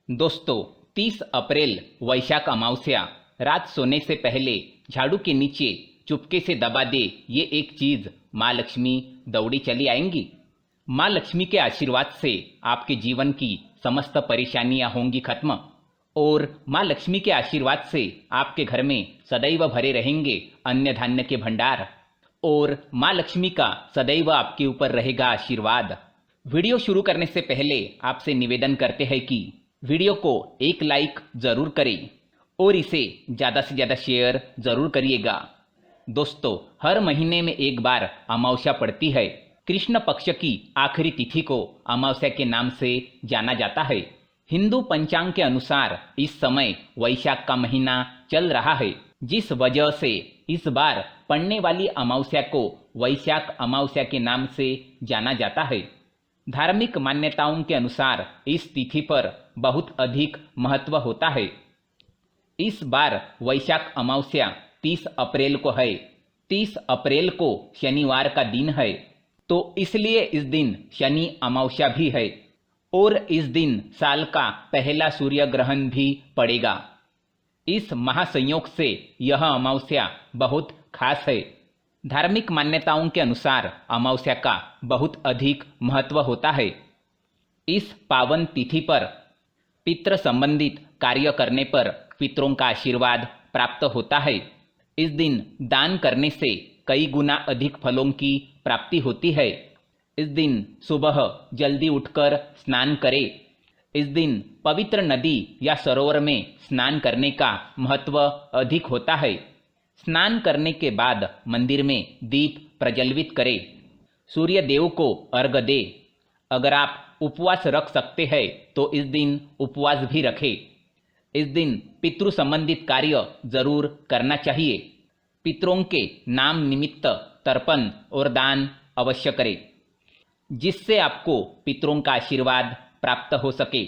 दोस्तों, 30 अप्रैल वैशाख अमावस्या रात सोने से पहले झाड़ू के नीचे चुपके से दबा दे ये एक चीज, माँ लक्ष्मी दौड़ी चली आएंगी। माँ लक्ष्मी के आशीर्वाद से आपके जीवन की समस्त परेशानियां होंगी खत्म और माँ लक्ष्मी के आशीर्वाद से आपके घर में सदैव भरे रहेंगे अन्न धान्य के भंडार और माँ लक्ष्मी का सदैव आपके ऊपर रहेगा आशीर्वाद। वीडियो शुरू करने से पहले आपसे निवेदन करते हैं कि वीडियो को एक लाइक जरूर करें और इसे ज़्यादा से ज़्यादा शेयर जरूर करिएगा। दोस्तों, हर महीने में एक बार अमावस्या पड़ती है। कृष्ण पक्ष की आखिरी तिथि को अमावस्या के नाम से जाना जाता है। हिंदू पंचांग के अनुसार इस समय वैशाख का महीना चल रहा है, जिस वजह से इस बार पड़ने वाली अमावस्या को वैशाख अमावस्या के नाम से जाना जाता है। धार्मिक मान्यताओं के अनुसार इस तिथि पर बहुत अधिक महत्व होता है। इस बार वैशाख अमावस्या 30 अप्रैल को है। 30 अप्रैल को शनिवार का दिन है, तो इसलिए इस दिन शनि अमावस्या भी है और इस दिन साल का पहला सूर्य ग्रहण भी पड़ेगा। इस महासंयोग से यह अमावस्या बहुत खास है। धार्मिक मान्यताओं के अनुसार अमावस्या का बहुत अधिक महत्व होता है। इस पावन तिथि पर पितृ संबंधित कार्य करने पर पितरों का आशीर्वाद प्राप्त होता है। इस दिन दान करने से कई गुना अधिक फलों की प्राप्ति होती है। इस दिन सुबह जल्दी उठकर स्नान करें। इस दिन पवित्र नदी या सरोवर में स्नान करने का महत्व अधिक होता है। स्नान करने के बाद मंदिर में दीप प्रज्वलित करें। सूर्य देव को अर्घ्य दे। अगर आप उपवास रख सकते हैं तो इस दिन उपवास भी रखें। इस दिन पितृ संबंधित कार्य जरूर करना चाहिए। पितरों के नाम निमित्त तर्पण और दान अवश्य करें, जिससे आपको पितरों का आशीर्वाद प्राप्त हो सके।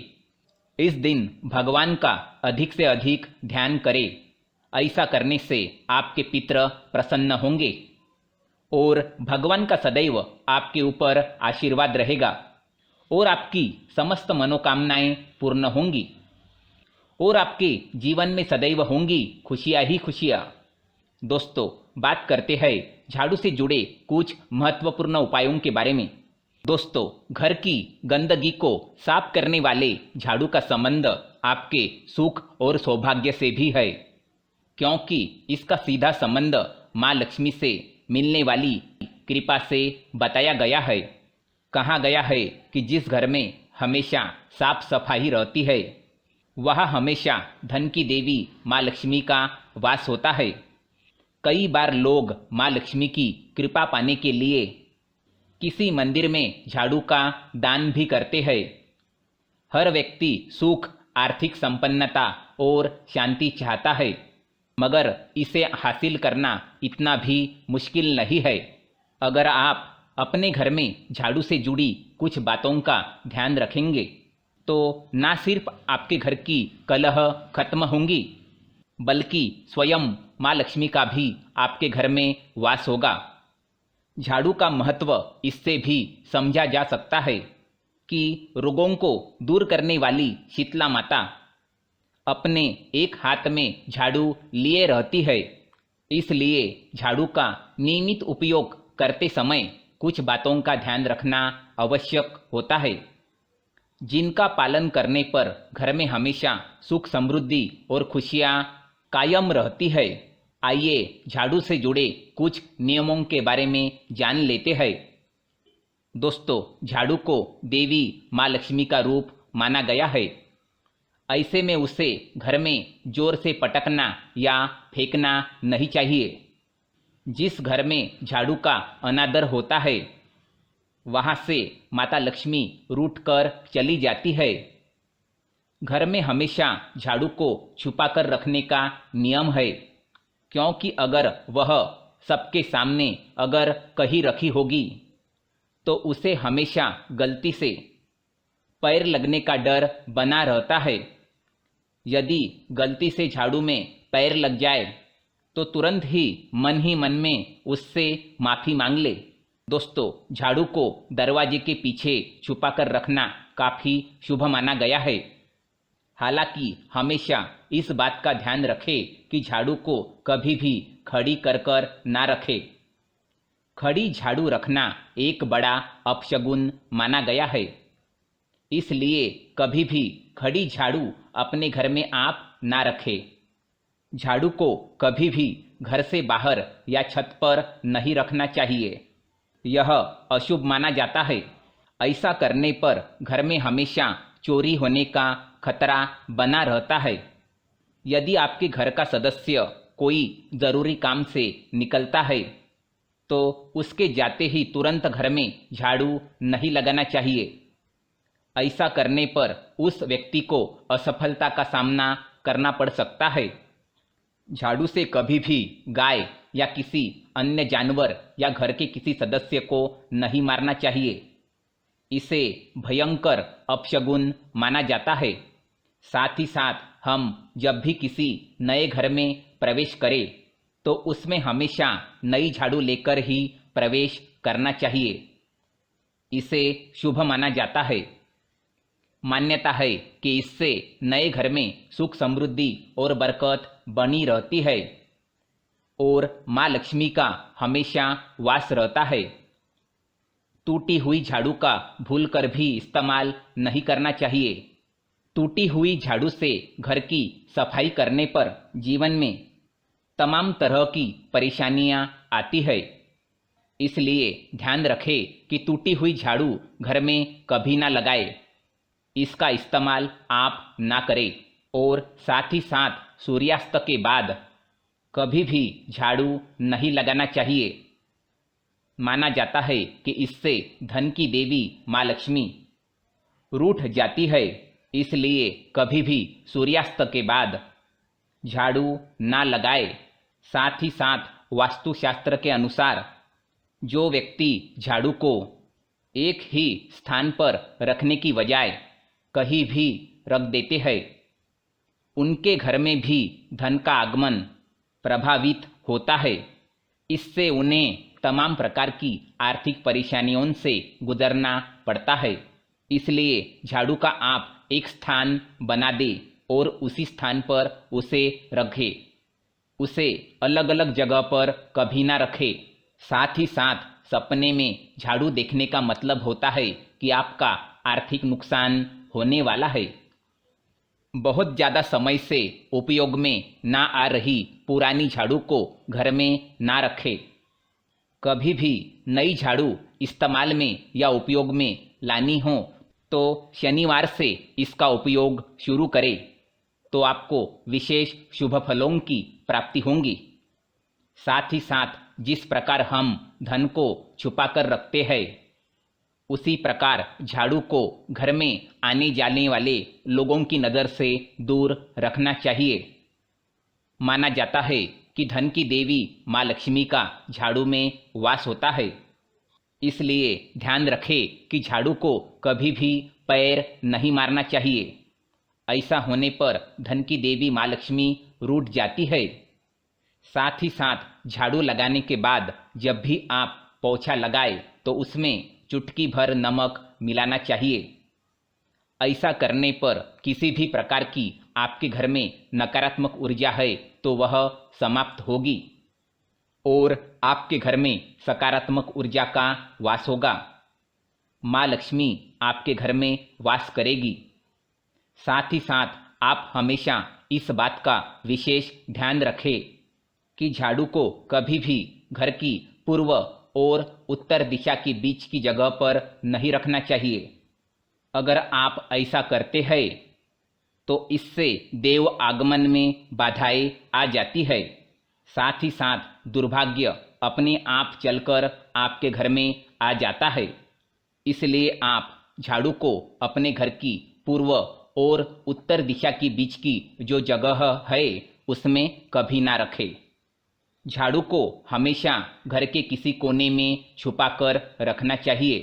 इस दिन भगवान का अधिक से अधिक ध्यान करें। ऐसा करने से आपके पितर प्रसन्न होंगे और भगवान का सदैव आपके ऊपर आशीर्वाद रहेगा और आपकी समस्त मनोकामनाएं पूर्ण होंगी और आपके जीवन में सदैव होंगी खुशियां ही खुशियां। दोस्तों, बात करते हैं झाड़ू से जुड़े कुछ महत्वपूर्ण उपायों के बारे में। दोस्तों, घर की गंदगी को साफ करने वाले झाड़ू का संबंध आपके सुख और सौभाग्य से भी है, क्योंकि इसका सीधा संबंध माँ लक्ष्मी से मिलने वाली कृपा से बताया गया है। कहा गया है कि जिस घर में हमेशा साफ सफाई रहती है, वहाँ हमेशा धन की देवी माँ लक्ष्मी का वास होता है। कई बार लोग माँ लक्ष्मी की कृपा पाने के लिए किसी मंदिर में झाड़ू का दान भी करते हैं। हर व्यक्ति सुख, आर्थिक संपन्नता और शांति चाहता है, मगर इसे हासिल करना इतना भी मुश्किल नहीं है। अगर आप अपने घर में झाड़ू से जुड़ी कुछ बातों का ध्यान रखेंगे तो ना सिर्फ आपके घर की कलह खत्म होंगी, बल्कि स्वयं माँ लक्ष्मी का भी आपके घर में वास होगा। झाड़ू का महत्व इससे भी समझा जा सकता है कि रोगों को दूर करने वाली शीतला माता अपने एक हाथ में झाड़ू लिए रहती है। इसलिए झाड़ू का नियमित उपयोग करते समय कुछ बातों का ध्यान रखना आवश्यक होता है, जिनका पालन करने पर घर में हमेशा सुख, समृद्धि और खुशियाँ कायम रहती है। आइए झाड़ू से जुड़े कुछ नियमों के बारे में जान लेते हैं। दोस्तों, झाड़ू को देवी माँ लक्ष्मी का रूप माना गया है। ऐसे में उसे घर में जोर से पटकना या फेंकना नहीं चाहिए। जिस घर में झाड़ू का अनादर होता है, वहाँ से माता लक्ष्मी रूठ कर चली जाती है। घर में हमेशा झाड़ू को छुपा कर रखने का नियम है, क्योंकि अगर वह सबके सामने अगर कहीं रखी होगी तो उसे हमेशा गलती से पैर लगने का डर बना रहता है। यदि गलती से झाड़ू में पैर लग जाए तो तुरंत ही मन में उससे माफ़ी मांग ले। दोस्तों, झाड़ू को दरवाजे के पीछे छुपा कर रखना काफ़ी शुभ माना गया है। हालांकि हमेशा इस बात का ध्यान रखें कि झाड़ू को कभी भी खड़ी कर ना रखें। खड़ी झाड़ू रखना एक बड़ा अपशगुन माना गया है, इसलिए कभी भी खड़ी झाड़ू अपने घर में आप ना रखें। झाड़ू को कभी भी घर से बाहर या छत पर नहीं रखना चाहिए, यह अशुभ माना जाता है। ऐसा करने पर घर में हमेशा चोरी होने का खतरा बना रहता है। यदि आपके घर का सदस्य कोई ज़रूरी काम से निकलता है तो उसके जाते ही तुरंत घर में झाड़ू नहीं लगाना चाहिए। ऐसा करने पर उस व्यक्ति को असफलता का सामना करना पड़ सकता है। झाड़ू से कभी भी गाय या किसी अन्य जानवर या घर के किसी सदस्य को नहीं मारना चाहिए, इसे भयंकर अपशगुन माना जाता है। साथ ही साथ हम जब भी किसी नए घर में प्रवेश करें तो उसमें हमेशा नई झाड़ू लेकर ही प्रवेश करना चाहिए, इसे शुभ माना जाता है। मान्यता है कि इससे नए घर में सुख समृद्धि और बरकत बनी रहती है और माँ लक्ष्मी का हमेशा वास रहता है। टूटी हुई झाड़ू का भूलकर भी इस्तेमाल नहीं करना चाहिए। टूटी हुई झाड़ू से घर की सफाई करने पर जीवन में तमाम तरह की परेशानियां आती है, इसलिए ध्यान रखें कि टूटी हुई झाड़ू घर में कभी ना लगाए, इसका इस्तेमाल आप ना करें और साथ ही साथ सूर्यास्त के बाद कभी भी झाड़ू नहीं लगाना चाहिए। माना जाता है कि इससे धन की देवी माँ लक्ष्मी रूठ जाती है, इसलिए कभी भी सूर्यास्त के बाद झाड़ू ना लगाए। साथ ही साथ वास्तुशास्त्र के अनुसार जो व्यक्ति झाड़ू को एक ही स्थान पर रखने की बजाय कहीं भी रख देते हैं, उनके घर में भी धन का आगमन प्रभावित होता है। इससे उन्हें तमाम प्रकार की आर्थिक परेशानियों से गुजरना पड़ता है। इसलिए झाड़ू का आप एक स्थान बना दें और उसी स्थान पर उसे रखें, उसे अलग अलग जगह पर कभी ना रखें। साथ ही साथ सपने में झाड़ू देखने का मतलब होता है कि आपका आर्थिक नुकसान होने वाला है। बहुत ज़्यादा समय से उपयोग में ना आ रही पुरानी झाड़ू को घर में ना रखें। कभी भी नई झाड़ू इस्तेमाल में या उपयोग में लानी हो तो शनिवार से इसका उपयोग शुरू करें, तो आपको विशेष शुभ फलों की प्राप्ति होगी। साथ ही साथ जिस प्रकार हम धन को छुपा कर रखते हैं, उसी प्रकार झाड़ू को घर में आने जाने वाले लोगों की नज़र से दूर रखना चाहिए। माना जाता है कि धन की देवी माँ लक्ष्मी का झाड़ू में वास होता है, इसलिए ध्यान रखें कि झाड़ू को कभी भी पैर नहीं मारना चाहिए। ऐसा होने पर धन की देवी माँ लक्ष्मी रूठ जाती है। साथ ही साथ झाड़ू लगाने के बाद जब भी आप पोछा लगाए तो उसमें चुटकी भर नमक मिलाना चाहिए। ऐसा करने पर किसी भी प्रकार की आपके घर में नकारात्मक ऊर्जा है तो वह समाप्त होगी और आपके घर में सकारात्मक ऊर्जा का वास होगा। माँ लक्ष्मी आपके घर में वास करेगी। साथ ही साथ आप हमेशा इस बात का विशेष ध्यान रखें कि झाड़ू को कभी भी घर की पूर्व और उत्तर दिशा के बीच की जगह पर नहीं रखना चाहिए। अगर आप ऐसा करते हैं तो इससे देव आगमन में बाधाएं आ जाती है। साथ ही साथ दुर्भाग्य अपने आप चलकर आपके घर में आ जाता है। इसलिए आप झाड़ू को अपने घर की पूर्व और उत्तर दिशा के बीच की जो जगह है उसमें कभी ना रखें। झाड़ू को हमेशा घर के किसी कोने में छुपाकर रखना चाहिए।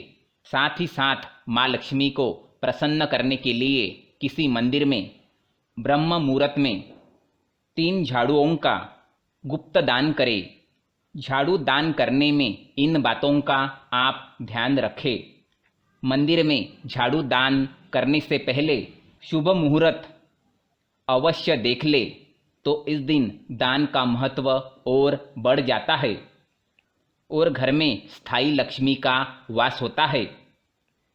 साथ ही साथ माँ लक्ष्मी को प्रसन्न करने के लिए किसी मंदिर में ब्रह्म मुहूर्त में 3 झाड़ुओं का गुप्त दान करें। झाड़ू दान करने में इन बातों का आप ध्यान रखें। मंदिर में झाड़ू दान करने से पहले शुभ मुहूर्त अवश्य देख ले तो इस दिन दान का महत्व और बढ़ जाता है और घर में स्थायी लक्ष्मी का वास होता है।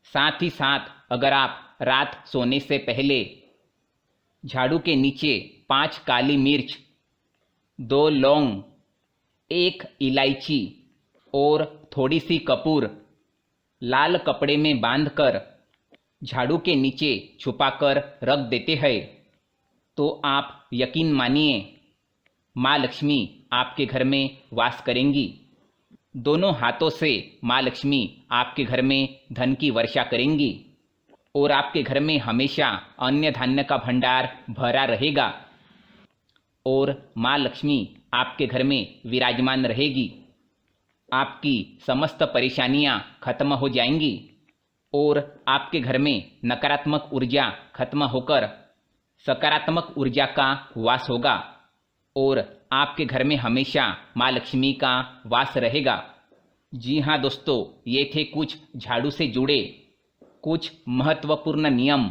साथ ही साथ अगर आप रात सोने से पहले झाड़ू के नीचे 5 काली मिर्च, 2 लौंग, 1 इलायची और थोड़ी सी कपूर लाल कपड़े में बांधकर झाड़ू के नीचे छुपाकर रख देते हैं तो आप यकीन मानिए माँ लक्ष्मी आपके घर में वास करेंगी। दोनों हाथों से माँ लक्ष्मी आपके घर में धन की वर्षा करेंगी और आपके घर में हमेशा अन्न धान्य का भंडार भरा रहेगा और माँ लक्ष्मी आपके घर में विराजमान रहेगी। आपकी समस्त परेशानियां खत्म हो जाएंगी और आपके घर में नकारात्मक ऊर्जा खत्म होकर सकारात्मक ऊर्जा का वास होगा और आपके घर में हमेशा माँ लक्ष्मी का वास रहेगा। जी हाँ दोस्तों, ये थे कुछ झाड़ू से जुड़े कुछ महत्वपूर्ण नियम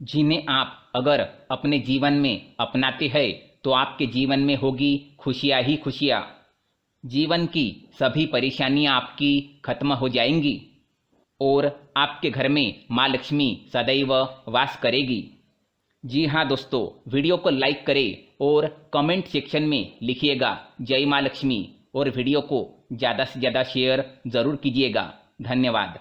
जिन्हें आप अगर अपने जीवन में अपनाते हैं तो आपके जीवन में होगी खुशियाँ ही खुशियाँ। जीवन की सभी परेशानियां आपकी खत्म हो जाएंगी और आपके घर में माँ लक्ष्मी सदैव वास करेगी। जी हाँ दोस्तों, वीडियो को लाइक करें और कमेंट सेक्शन में लिखिएगा जय माँ लक्ष्मी और वीडियो को ज़्यादा से ज़्यादा शेयर ज़रूर कीजिएगा। धन्यवाद।